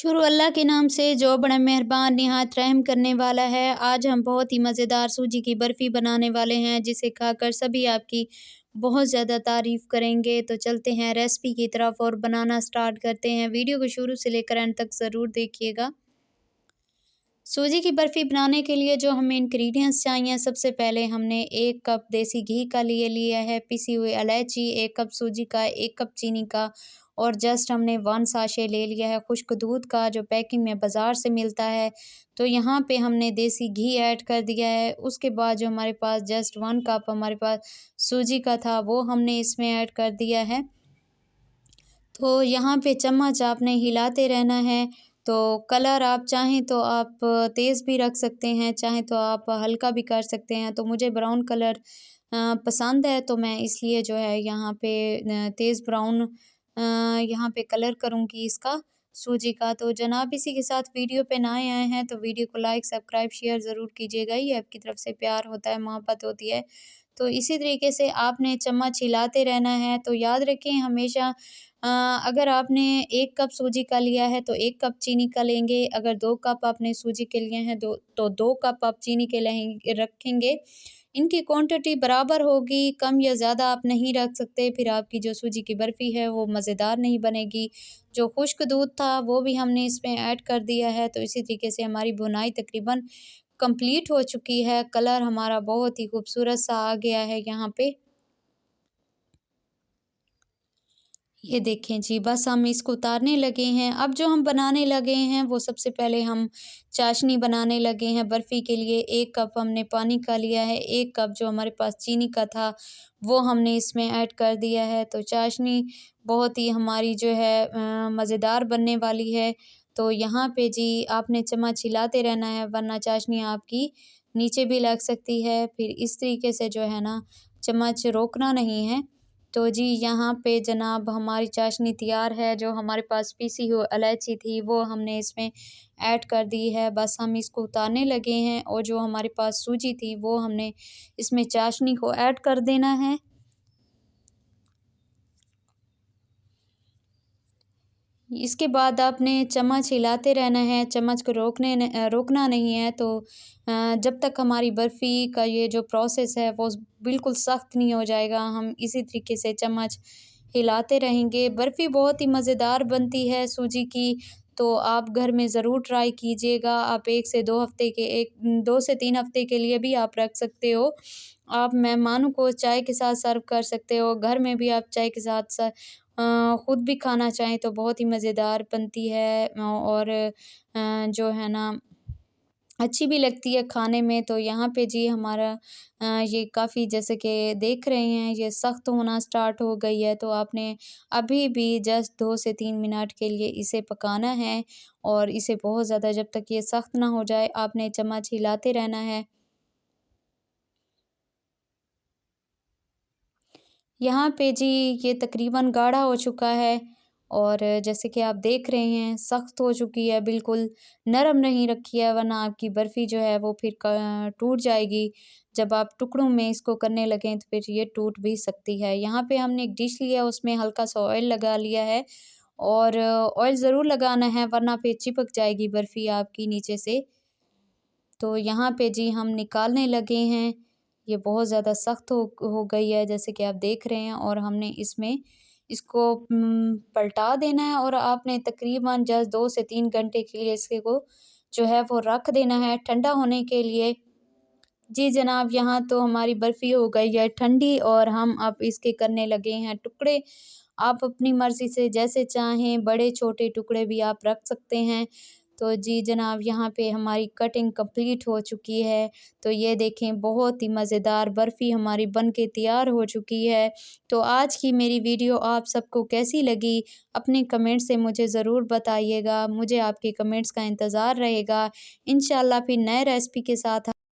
शुरू अल्लाह के नाम से जो बड़ा मेहरबान निहायत रहम करने वाला है। आज हम बहुत ही मज़ेदार सूजी की बर्फ़ी बनाने वाले हैं, जिसे खाकर सभी आपकी बहुत ज़्यादा तारीफ़ करेंगे। तो चलते हैं रेसिपी की तरफ और बनाना स्टार्ट करते हैं। वीडियो को शुरू से लेकर एंड तक ज़रूर देखिएगा। सूजी की बर्फ़ी बनाने के लिए जो हमें इंग्रेडिएंट्स चाहिए, सबसे पहले हमने 1 कप देसी घी का लिया है, पिसी हुई इलायची, 1 कप सूजी का, 1 कप चीनी का और जस्ट हमने 1 साशे ले लिया है खुश्क दूध का, जो पैकिंग में बाज़ार से मिलता है। तो यहाँ पे हमने देसी घी ऐड कर दिया है। उसके बाद जो हमारे पास जस्ट 1 कप हमारे पास सूजी का था, वो हमने इसमें ऐड कर दिया है। तो यहाँ पे चम्मच आपने हिलाते रहना है। तो कलर आप चाहें तो आप तेज़ भी रख सकते हैं, चाहें तो आप हल्का भी कर सकते हैं। तो मुझे ब्राउन कलर पसंद है, तो मैं इसलिए जो है यहाँ पे तेज़ ब्राउन यहाँ पे कलर करूँगी इसका सूजी का। तो जनाब, इसी के साथ वीडियो पे नए आए हैं तो वीडियो को लाइक, सब्सक्राइब, शेयर ज़रूर कीजिएगा। ये आपकी तरफ से प्यार होता है, मोहब्बत होती है। तो इसी तरीके से आपने चम्मच हिलाते रहना है। तो याद रखें हमेशा, अ, अगर आपने 1 कप सूजी का लिया है तो 1 कप चीनी का लेंगे। अगर 2 कप आपने सूजी के लिए हैं तो 2 कप आप चीनी के रखेंगे। इनकी क्वांटिटी बराबर होगी, कम या ज़्यादा आप नहीं रख सकते, फिर आपकी जो सूजी की बर्फ़ी है वो मज़ेदार नहीं बनेगी। जो खुश्क दूध था वो भी हमने इसमें ऐड कर दिया है। तो इसी तरीके से हमारी भुनाई तकरीबन कंप्लीट हो चुकी है। कलर हमारा बहुत ही खूबसूरत सा आ गया है यहाँ पे। ये देखें जी, बस हम इसको उतारने लगे हैं। अब जो हम बनाने लगे हैं वो सबसे पहले हम चाशनी बनाने लगे हैं बर्फ़ी के लिए। 1 कप हमने पानी का लिया है, 1 कप जो हमारे पास चीनी का था वो हमने इसमें ऐड कर दिया है। तो चाशनी बहुत ही हमारी जो है मज़ेदार बनने वाली है। तो यहाँ पे जी आपने चम्मच हिलाते रहना है, वरना चाशनी आपकी नीचे भी लग सकती है। फिर इस तरीके से जो है ना, चम्मच रोकना नहीं है। तो जी यहाँ पे जनाब हमारी चाशनी तैयार है। जो हमारे पास पीसी हुई इलायची थी वो हमने इसमें ऐड कर दी है। बस हम इसको उतारने लगे हैं और जो हमारे पास सूजी थी वो हमने इसमें चाशनी को ऐड कर देना है। इसके बाद आपने चम्मच हिलाते रहना है, चम्मच को रोकना नहीं है। तो जब तक हमारी बर्फ़ी का ये जो प्रोसेस है वो बिल्कुल सख्त नहीं हो जाएगा, हम इसी तरीके से चम्मच हिलाते रहेंगे। बर्फ़ी बहुत ही मज़ेदार बनती है सूजी की, तो आप घर में ज़रूर ट्राई कीजिएगा। आप 2 से 3 हफ़्ते के लिए भी आप रख सकते हो। आप मेहमानों को चाय के साथ सर्व कर सकते हो, घर में भी आप चाय के साथ खुद भी खाना चाहें तो बहुत ही मज़ेदार बनती है। और जो है ना, अच्छी भी लगती है खाने में। तो यहाँ पे जी हमारा ये काफ़ी, जैसे कि देख रहे हैं, ये सख्त होना स्टार्ट हो गई है। तो आपने अभी भी जस्ट 2 से 3 मिनट के लिए इसे पकाना है और इसे बहुत ज़्यादा, जब तक ये सख्त ना हो जाए, आपने चम्मच हिलाते रहना है। यहाँ पे जी ये तकरीबन गाढ़ा हो चुका है और जैसे कि आप देख रहे हैं सख्त हो चुकी है, बिल्कुल नरम नहीं रखी है, वरना आपकी बर्फ़ी जो है वो फिर टूट जाएगी। जब आप टुकड़ों में इसको करने लगें तो फिर ये टूट भी सकती है। यहाँ पे हमने एक डिश लिया, उसमें हल्का सा ऑयल लगा लिया है और ऑयल ज़रूर लगाना है, वरना फिर चिपक जाएगी बर्फ़ी आपकी नीचे से। तो यहाँ पे जी हम निकालने लगे हैं। ये बहुत ज़्यादा सख्त हो गई है, जैसे कि आप देख रहे हैं, और हमने इसमें इसको पलटा देना है और आपने तकरीबन जस्ट 2 से 3 घंटे के लिए इसके को जो है वो रख देना है ठंडा होने के लिए। जी जनाब, यहाँ तो हमारी बर्फ़ी हो गई है ठंडी और हम अब इसके करने लगे हैं टुकड़े। आप अपनी मर्ज़ी से जैसे चाहें बड़े-छोटे टुकड़े भी आप रख सकते हैं। तो जी जनाब, यहाँ पे हमारी कटिंग कंप्लीट हो चुकी है। तो ये देखें, बहुत ही मज़ेदार बर्फ़ी हमारी बन के तैयार हो चुकी है। तो आज की मेरी वीडियो आप सबको कैसी लगी? अपने कमेंट से मुझे ज़रूर बताइएगा। मुझे आपके कमेंट्स का इंतज़ार रहेगा। इंशाअल्लाह फिर नए रेसिपी के साथ